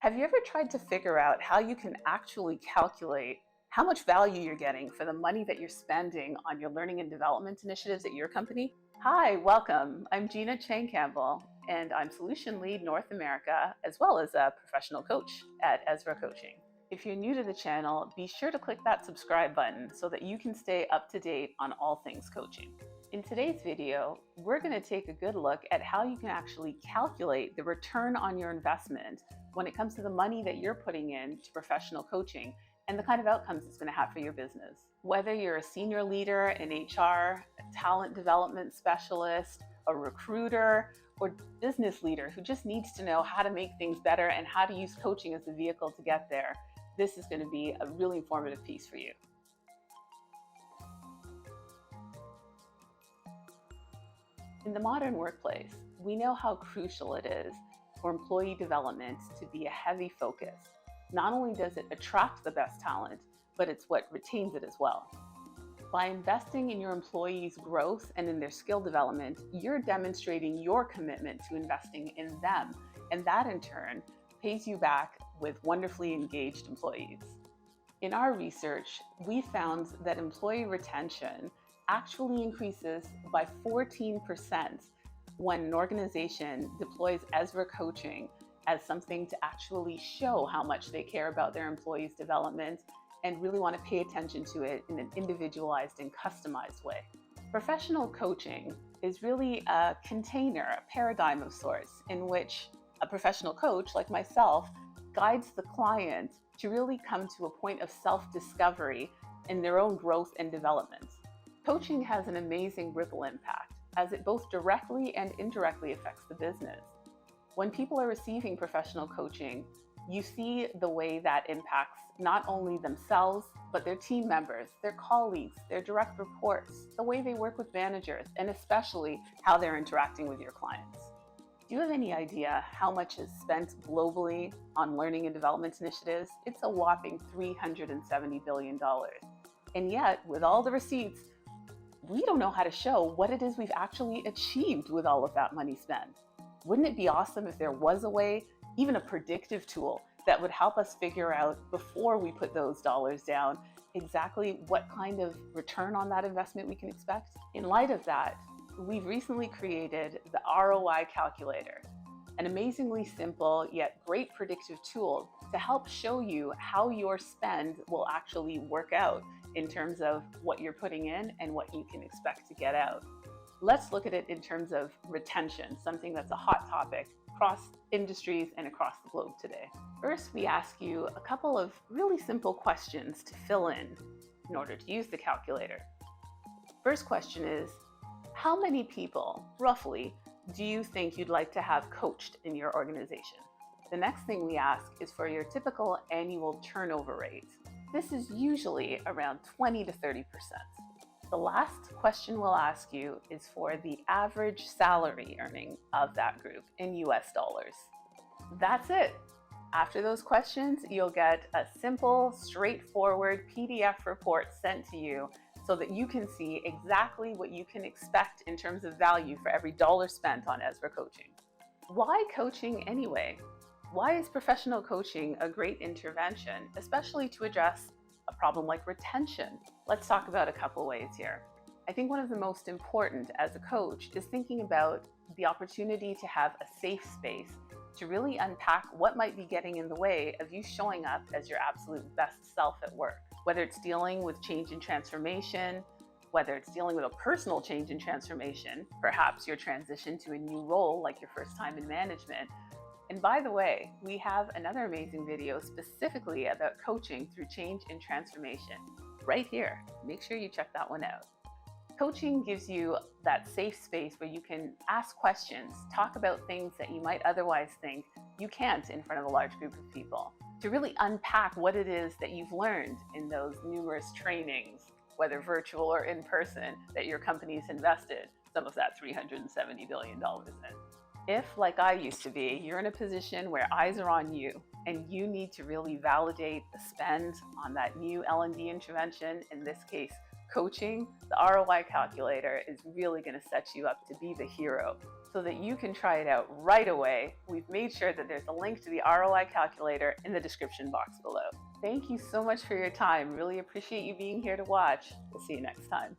Have you ever tried to figure out how you can actually calculate how much value you're getting for the money that you're spending on your learning and development initiatives at your company? Hi, welcome. I'm Gina Chang Campbell, and I'm Solution Lead North America, as well as a professional coach at Ezra Coaching. If you're new to the channel, be sure to click that subscribe button so that you can stay up to date on all things coaching. In today's video, we're going to take a good look at how you can actually calculate the return on your investment when it comes to the money that you're putting in to professional coaching and the kind of outcomes it's going to have for your business. Whether you're a senior leader in HR, a talent development specialist, a recruiter, or business leader who just needs to know how to make things better and how to use coaching as a vehicle to get there, this is going to be a really informative piece for you. In the modern workplace, we know how crucial it is for employee development to be a heavy focus. Not only does it attract the best talent, but it's what retains it as well. By investing in your employees' growth and in their skill development, you're demonstrating your commitment to investing in them, and that in turn pays you back with wonderfully engaged employees. In our research, we found that employee retention actually increases by 14% when an organization deploys Ezra Coaching as something to actually show how much they care about their employees' development and really want to pay attention to it in an individualized and customized way. Professional coaching is really a container, a paradigm of sorts, in which a professional coach like myself guides the client to really come to a point of self-discovery in their own growth and development. Coaching has an amazing ripple impact as it both directly and indirectly affects the business. When people are receiving professional coaching, you see the way that impacts not only themselves, but their team members, their colleagues, their direct reports, the way they work with managers, and especially how they're interacting with your clients. Do you have any idea how much is spent globally on learning and development initiatives? It's a whopping $370 billion. And yet, with all the receipts, we don't know how to show what it is we've actually achieved with all of that money spent. Wouldn't it be awesome if there was a way, even a predictive tool, that would help us figure out before we put those dollars down exactly what kind of return on that investment we can expect? In light of that, we've recently created the ROI calculator, an amazingly simple yet great predictive tool to help show you how your spend will actually work out in terms of what you're putting in and what you can expect to get out. Let's look at it in terms of retention, something that's a hot topic across industries and across the globe today. First, we ask you a couple of really simple questions to fill in order to use the calculator. First question is, how many people, roughly, do you think you'd like to have coached in your organization? The next thing we ask is for your typical annual turnover rate. This is usually around 20 to 30%. The last question we'll ask you is for the average salary earning of that group in US dollars. That's it. After those questions, you'll get a simple, straightforward PDF report sent to you so that you can see exactly what you can expect in terms of value for every dollar spent on Ezra Coaching. Why coaching anyway? Why is professional coaching a great intervention, especially to address a problem like retention? Let's talk about a couple ways here. I think one of the most important as a coach is thinking about the opportunity to have a safe space to really unpack what might be getting in the way of you showing up as your absolute best self at work. Whether it's dealing with change and transformation, whether it's dealing with a personal change and transformation, perhaps your transition to a new role like your first time in management. And by the way, we have another amazing video specifically about coaching through change and transformation right here. Make sure you check that one out. Coaching gives you that safe space where you can ask questions, talk about things that you might otherwise think you can't in front of a large group of people, to really unpack what it is that you've learned in those numerous trainings, whether virtual or in person, that your company's invested some of that $370 billion in. If, like I used to be, you're in a position where eyes are on you and you need to really validate the spend on that new L&D intervention, in this case, coaching, the ROI calculator is really going to set you up to be the hero so that you can try it out right away, we've made sure that there's a link to the ROI calculator in the description box below. Thank you so much for your time. Really appreciate you being here to watch. We'll see you next time.